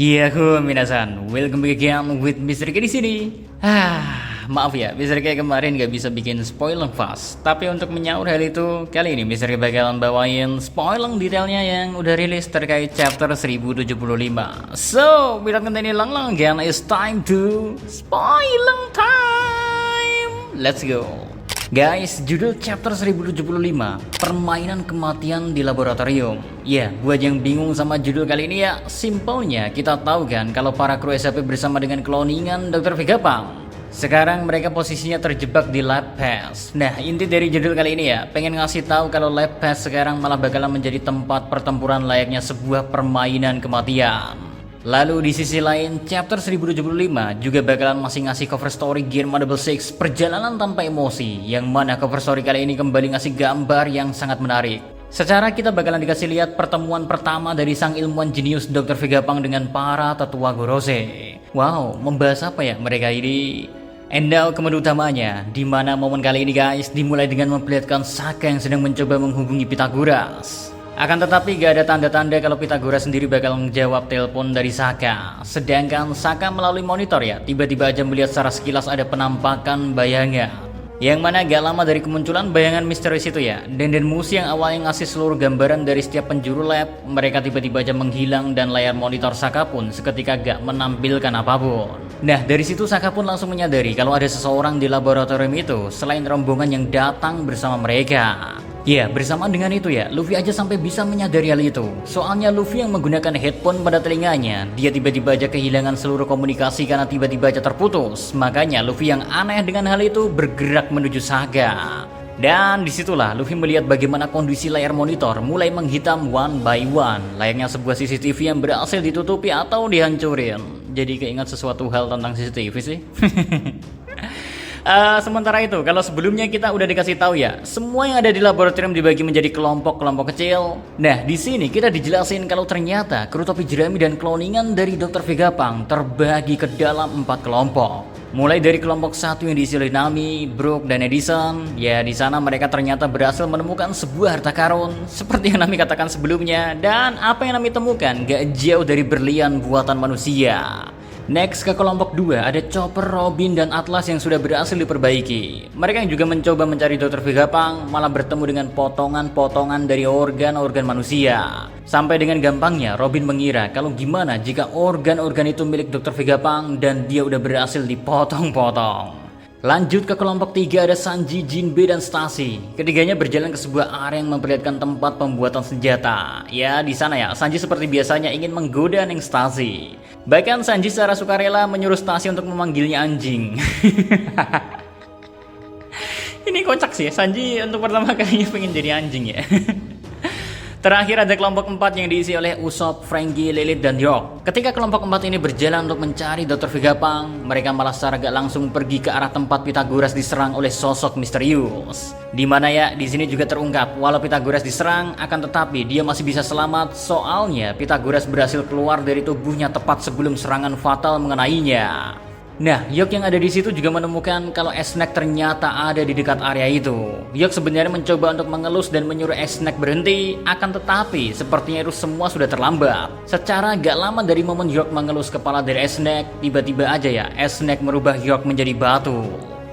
Yahoo minasan, welcome back again with Mr. K di sini. Maaf ya, Mr. K kemarin gak bisa bikin spoiler fast. Tapi untuk menyaur hal itu, kali ini Mr. K bakalan bawain spoiler detailnya yang udah rilis terkait chapter 1075. So, without continuing long again, it's time to spoiler time. Let's go. Guys, judul chapter 1075, permainan kematian di laboratorium. Ya, buat yang bingung sama judul kali ini ya, simpelnya kita tahu kan kalau para kru SAP bersama dengan cloningan Dr. Vegapunk. Sekarang mereka posisinya terjebak di Lab Pass. Nah, inti dari judul kali ini ya, pengen ngasih tahu kalau Lab Pass sekarang malah bakalan menjadi tempat pertempuran layaknya sebuah permainan kematian. Lalu di sisi lain, chapter 1075 juga bakalan masih ngasih cover story Gear Model 6 Perjalanan Tanpa Emosi, yang mana cover story kali ini kembali ngasih gambar yang sangat menarik. Secara kita bakalan dikasih lihat pertemuan pertama dari sang ilmuwan jenius Dr. Vegapunk dengan para tetua Gorose. Wow, membahas apa ya mereka ini? And now ke menu utamanya, di mana momen kali ini guys dimulai dengan memperlihatkan Saka yang sedang mencoba menghubungi Pythagoras. Akan tetapi gak ada tanda-tanda kalau Pythagoras sendiri bakal menjawab telepon dari Saka. Sedangkan Saka melalui monitor ya, tiba-tiba aja melihat secara sekilas ada penampakan bayangan. Yang mana gak lama dari kemunculan bayangan misterius itu ya, Denden Mushi yang awalnya ngasih seluruh gambaran dari setiap penjuru lab, mereka tiba-tiba aja menghilang dan layar monitor Saka pun seketika gak menampilkan apapun. Nah, dari situ Saka pun langsung menyadari kalau ada seseorang di laboratorium itu selain rombongan yang datang bersama mereka. Ya, bersamaan dengan itu ya, Luffy aja sampai bisa menyadari hal itu. Soalnya Luffy yang menggunakan headphone pada telinganya, dia tiba-tiba aja kehilangan seluruh komunikasi karena tiba-tiba aja terputus. Makanya Luffy yang aneh dengan hal itu bergerak menuju Saga. Dan disitulah Luffy melihat bagaimana kondisi layar monitor mulai menghitam one by one, layaknya sebuah CCTV yang berhasil ditutupi atau dihancurin. Jadi keingat sesuatu hal tentang CCTV sih. Sementara itu, kalau sebelumnya kita udah dikasih tahu ya, semua yang ada di laboratorium dibagi menjadi kelompok-kelompok kecil. Nah, di sini kita dijelasin kalau ternyata kru topi jerami dan cloningan dari Dr. Vegapunk terbagi ke dalam 4 kelompok. Mulai dari kelompok 1 yang diisi oleh Nami, Brook, dan Edison. Ya, di sana mereka ternyata berhasil menemukan sebuah harta karun seperti yang Nami katakan sebelumnya, dan apa yang Nami temukan gak jauh dari berlian buatan manusia. Next ke kelompok 2 ada Chopper, Robin, dan Atlas yang sudah berhasil diperbaiki. Mereka yang juga mencoba mencari Dr. Vegapunk malah bertemu dengan potongan-potongan dari organ-organ manusia. Sampai dengan gampangnya Robin mengira kalau gimana jika organ-organ itu milik Dr. Vegapunk dan dia udah berhasil dipotong-potong. Lanjut ke kelompok 3 ada Sanji, Jinbe, dan Stacy. Ketiganya berjalan ke sebuah area yang memperlihatkan tempat pembuatan senjata. Ya, di sana ya, Sanji seperti biasanya ingin menggoda Neng Stacy. Bahkan Sanji secara sukarela menyuruh Stacy untuk memanggilnya anjing. Ini kocak sih, Sanji untuk pertama kalinya pengen jadi anjing ya. Terakhir ada kelompok 4 yang diisi oleh Usopp, Franky, Lilith, dan York. Ketika kelompok 4 ini berjalan untuk mencari Dr. Vegapunk, mereka malah secara gak langsung pergi ke arah tempat Pythagoras diserang oleh sosok misterius. Dimana ya, di sini juga terungkap walau Pythagoras diserang, akan tetapi dia masih bisa selamat soalnya Pythagoras berhasil keluar dari tubuhnya tepat sebelum serangan fatal mengenainya. Nah, York yang ada di situ juga menemukan kalau S-Snack ternyata ada di dekat area itu. York sebenarnya mencoba untuk mengelus dan menyuruh S-Snack berhenti, akan tetapi sepertinya itu semua sudah terlambat. Secara gak lama dari momen York mengelus kepala dari S-Snack, tiba-tiba aja ya S-Snack merubah York menjadi batu.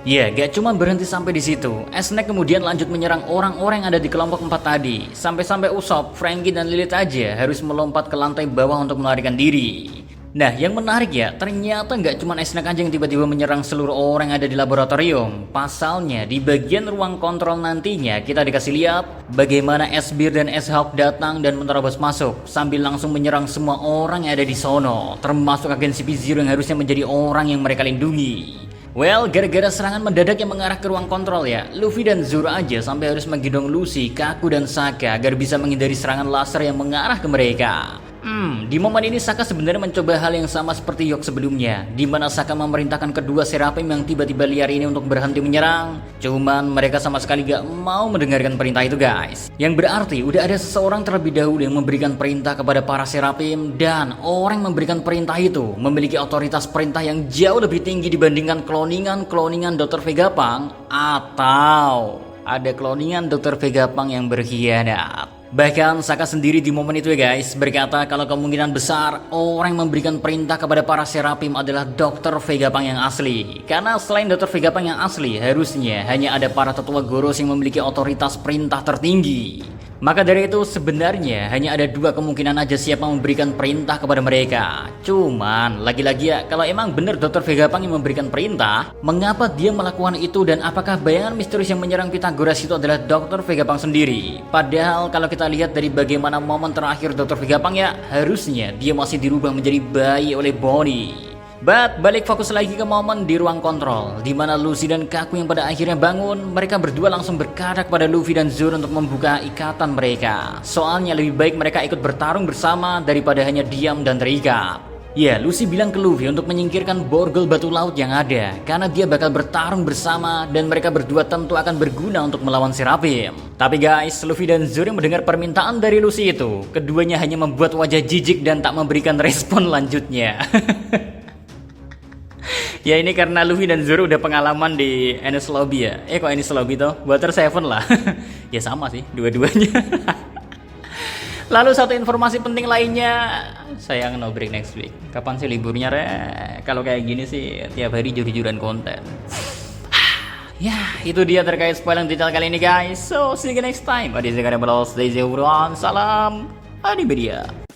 Ya, gak cuma berhenti sampai di situ. S-Snack kemudian lanjut menyerang orang-orang yang ada di kelompok 4 tadi. Sampai-sampai Usopp, Franky, dan Lilith aja harus melompat ke lantai bawah untuk melarikan diri. Nah, yang menarik ya, ternyata nggak cuma S-Snack aja yang tiba-tiba menyerang seluruh orang yang ada di laboratorium. Pasalnya, di bagian ruang kontrol nantinya kita dikasih lihat bagaimana S-Bear dan S-Hawk datang dan menerobos masuk sambil langsung menyerang semua orang yang ada di sono, termasuk agen CP0 yang harusnya menjadi orang yang mereka lindungi. Well, gara-gara serangan mendadak yang mengarah ke ruang kontrol ya, Luffy dan Zoro aja sampai harus menggendong Lucy, Kaku, dan Saka agar bisa menghindari serangan laser yang mengarah ke mereka. Di momen ini Saka sebenarnya mencoba hal yang sama seperti York sebelumnya, di mana Saka memerintahkan kedua Seraphim yang tiba-tiba liar ini untuk berhenti menyerang. Cuman mereka sama sekali gak mau mendengarkan perintah itu guys. Yang berarti udah ada seseorang terlebih dahulu yang memberikan perintah kepada para Seraphim, dan orang yang memberikan perintah itu memiliki otoritas perintah yang jauh lebih tinggi dibandingkan cloningan Dr. Vegapunk, atau ada cloningan Dr. Vegapunk yang berkhianat. Bahkan Saka sendiri di momen itu ya guys berkata kalau kemungkinan besar orang yang memberikan perintah kepada para Serapim adalah Dr. Vegapunk yang asli. Karena selain Dr. Vegapunk yang asli harusnya hanya ada para tetua Goros yang memiliki otoritas perintah tertinggi. Maka dari itu sebenarnya hanya ada dua kemungkinan aja siapa memberikan perintah kepada mereka. Cuman lagi-lagi ya kalau emang benar Dr. Vegapunk yang memberikan perintah, mengapa dia melakukan itu dan apakah bayangan misterius yang menyerang Pythagoras itu adalah Dr. Vegapunk sendiri? Padahal kalau kita lihat dari bagaimana momen terakhir Dr. Vegapunk ya harusnya dia masih dirubah menjadi bayi oleh Bonnie. But balik fokus lagi ke momen di ruang kontrol di mana Lucy dan Kaku yang pada akhirnya bangun. Mereka berdua langsung berkata kepada Luffy dan Zoro untuk membuka ikatan mereka. Soalnya lebih baik mereka ikut bertarung bersama daripada hanya diam dan terikat. Ya, Lucy bilang ke Luffy untuk menyingkirkan borgol batu laut yang ada karena dia bakal bertarung bersama dan mereka berdua tentu akan berguna untuk melawan Serapim. Tapi guys, Luffy dan Zoro yang mendengar permintaan dari Lucy itu, keduanya hanya membuat wajah jijik dan tak memberikan respon lanjutnya. Ya ini karena Luffy dan Zoro udah pengalaman di Enies Lobby ya. Kok Enies Lobby tuh? Water 7 lah. Ya sama sih dua-duanya. Lalu satu informasi penting lainnya, sayang no break next week. Kapan sih liburnya re? Kalau kayak gini sih tiap hari juri-juran konten. Ya itu dia terkait spoiler detail kali ini guys. So see you next time. Adi Zekare Balos, Daisy Salam Adi Media.